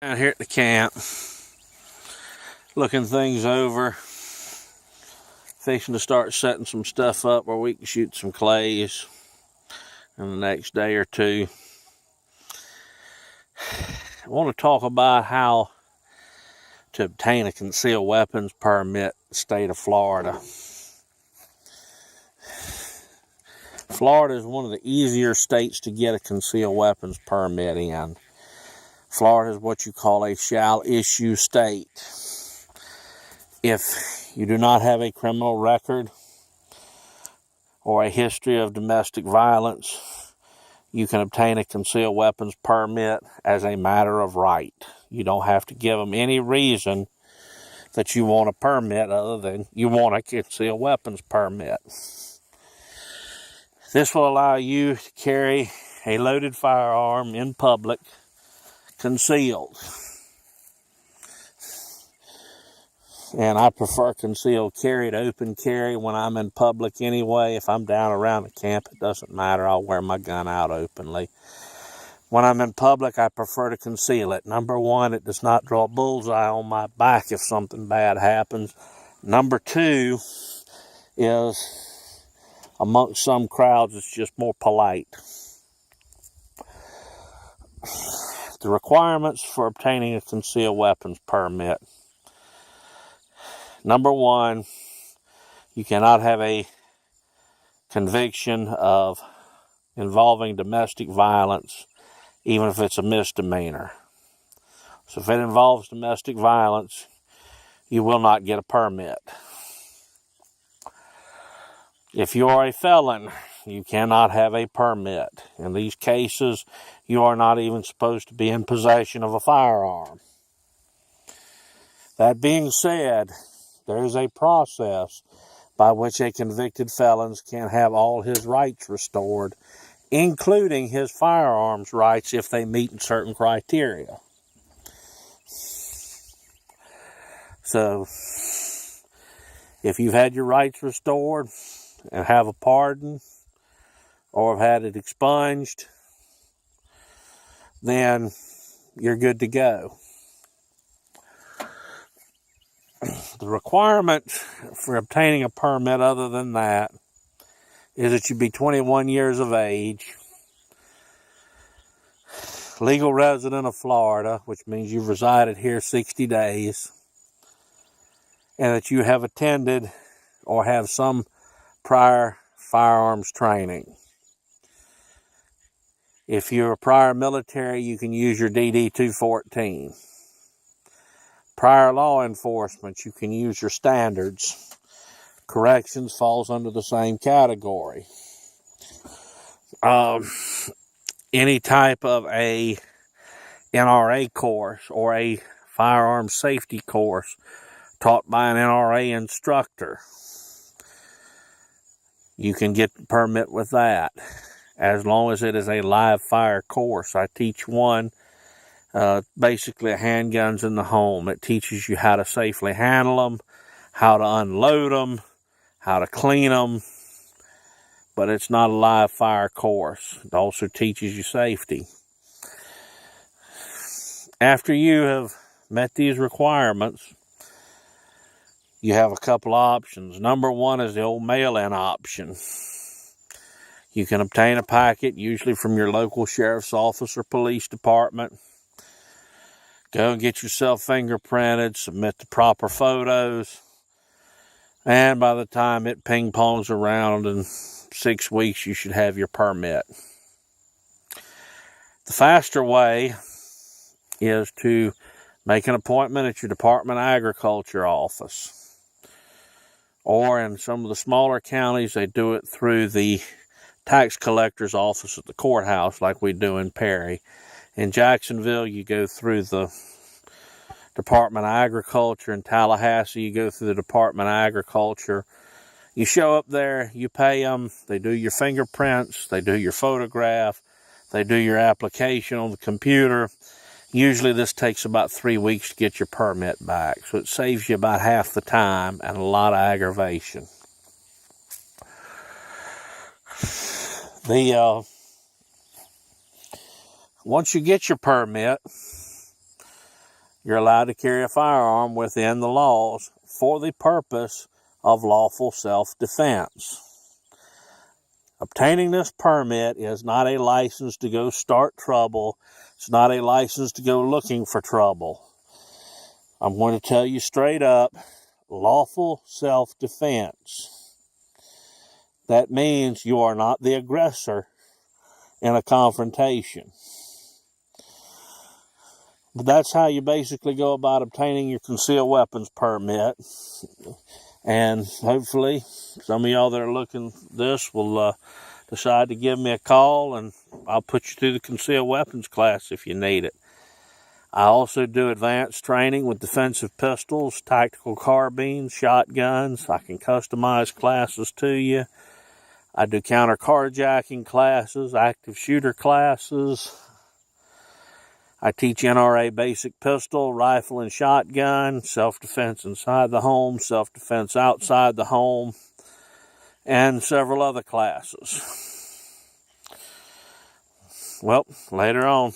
Out here at the camp, looking things over, fixing to start setting some stuff up where we can shoot some clays in the next day or two. I want to talk about how to obtain a concealed weapons permit in the state of Florida. Florida is one of the easier states to get a concealed weapons permit in. Florida is what you call a shall issue state. If you do not have a criminal record or a history of domestic violence, you can obtain a concealed weapons permit as a matter of right. You don't have to give them any reason that you want a permit other than you want a concealed weapons permit. This will allow you to carry a loaded firearm in public concealed. And I prefer concealed carry to open carry when I'm in public anyway. If I'm down around the camp, it doesn't matter. I'll wear my gun out openly. When I'm in public, I prefer to conceal it. Number one, it does not draw a bullseye on my back if something bad happens. Number two is, amongst some crowds, it's just more polite. The requirements for obtaining a concealed weapons permit. Number one, you cannot have a conviction of involving domestic violence, even if it's a misdemeanor. So if it involves domestic violence, you will not get a permit. If you are a felon, you cannot have a permit. In these cases, you are not even supposed to be in possession of a firearm. That being said, there is a process by which a convicted felon can have all his rights restored, including his firearms rights if they meet certain criteria. So, if you've had your rights restored and have a pardon or have had it expunged, then you're good to go. The requirement for obtaining a permit other than that is that you be 21 years of age, legal resident of Florida, which means you've resided here 60 days, and that you have attended or have some prior firearms training. If you're a prior military, you can use your DD 214. Prior law enforcement, you can use your standards. Corrections falls under the same category. Any type of a NRA course or a firearms safety course taught by an NRA instructor, you can get the permit with that, as long as it is a live fire course. I teach one, basically handguns in the home. It teaches you how to safely handle them, how to unload them, how to clean them, but it's not a live fire course. It also teaches you safety. After you have met these requirements, you have a couple options. Number one is the old mail-in option. You can obtain a packet, usually from your local sheriff's office or police department. Go and get yourself fingerprinted, submit the proper photos, and by the time it ping-pongs around in 6 weeks, you should have your permit. The faster way is to make an appointment at your Department of Agriculture office. Or in some of the smaller counties, they do it through the tax collector's office at the courthouse like we do in Perry. In Jacksonville, you go through the Department of Agriculture. In Tallahassee, you go through the Department of Agriculture. You show up there, you pay them, they do your fingerprints, they do your photograph, they do your application on the computer. Usually this takes about 3 weeks to get your permit back, so it saves you about half the time and a lot of aggravation. Once you get your permit, you're allowed to carry a firearm within the laws for the purpose of lawful self-defense. Obtaining this permit is not a license to go start trouble. It's not a license to go looking for trouble. I'm going to tell you straight up, lawful self-defense. That means you are not the aggressor in a confrontation. But that's how you basically go about obtaining your concealed weapons permit. And hopefully, some of y'all that are looking at this will decide to give me a call, and I'll put you through the concealed weapons class if you need it. I also do advanced training with defensive pistols, tactical carbines, shotguns. I can customize classes to you. I do counter carjacking classes, active shooter classes. I teach NRA basic pistol, rifle, and shotgun, self-defense inside the home, self-defense outside the home, and several other classes. Well, later on.